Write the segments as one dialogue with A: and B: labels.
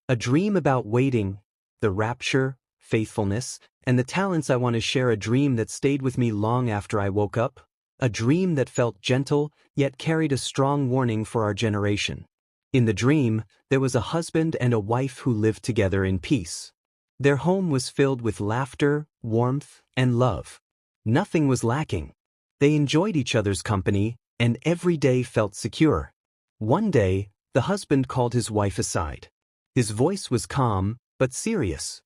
A: A dream about waiting, the rapture, faithfulness, and the talents. I want to share a dream that stayed with me long after I woke up. A dream that felt gentle, yet carried a strong warning for our generation. In the dream, there was a husband and a wife who lived together in peace. Their home was filled with laughter, warmth, and love. Nothing was lacking. They enjoyed each other's company, and every day felt secure. One day, the husband called his wife aside. His voice was calm, but serious.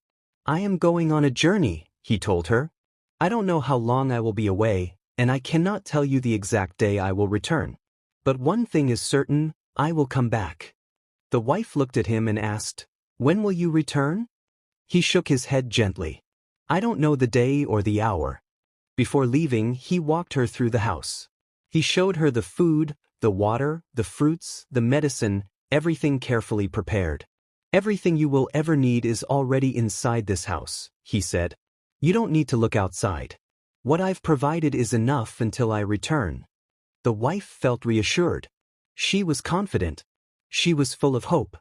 A: "I am going on a journey," he told her. "I don't know how long I will be away, and I cannot tell you the exact day I will return. But one thing is certain, I will come back." The wife looked at him and asked, "When will you return?" He shook his head gently. "I don't know the day or the hour." Before leaving, he walked her through the house. He showed her the food, the water, the fruits, the medicine, everything carefully prepared. "Everything you will ever need is already inside this house," he said. "You don't need to look outside. What I've provided is enough until I return." The wife felt reassured. She was confident. She was full of hope.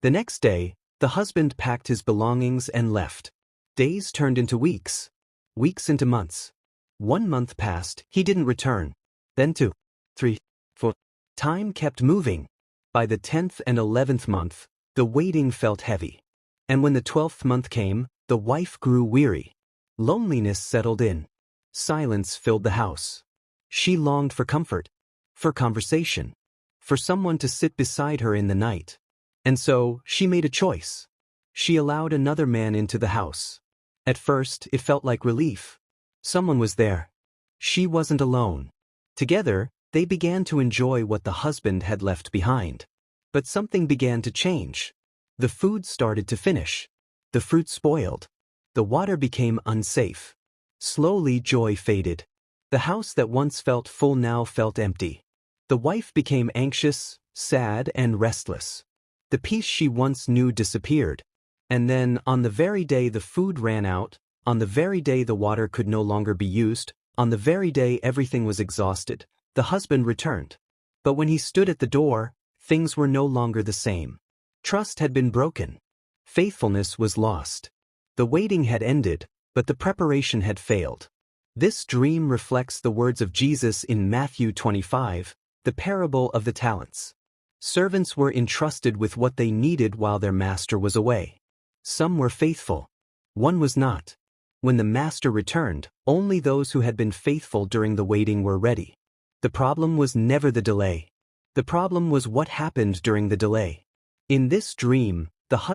A: The next day, the husband packed his belongings and left. Days turned into weeks. Weeks into months. 1 month passed, he didn't return. Then 2, 3, 4. Time kept moving. By the 10th and 11th month, the waiting felt heavy. And when the 12th month came, the wife grew weary. Loneliness settled in. Silence filled the house. She longed for comfort, for conversation, for someone to sit beside her in the night. And so, she made a choice. She allowed another man into the house. At first, it felt like relief. Someone was there. She wasn't alone. Together, they began to enjoy what the husband had left behind. But something began to change. The food started to finish. The fruit spoiled. The water became unsafe. Slowly, joy faded. The house that once felt full now felt empty. The wife became anxious, sad, and restless. The peace she once knew disappeared. And then, on the very day the food ran out, on the very day the water could no longer be used, on the very day everything was exhausted, the husband returned. But when he stood at the door, things were no longer the same. Trust had been broken. Faithfulness was lost. The waiting had ended, but the preparation had failed. This dream reflects the words of Jesus in Matthew 25, the parable of the talents. Servants were entrusted with what they needed while their master was away. Some were faithful. One was not. When the master returned, only those who had been faithful during the waiting were ready. The problem was never the delay. The problem was what happened during the delay. In this dream, the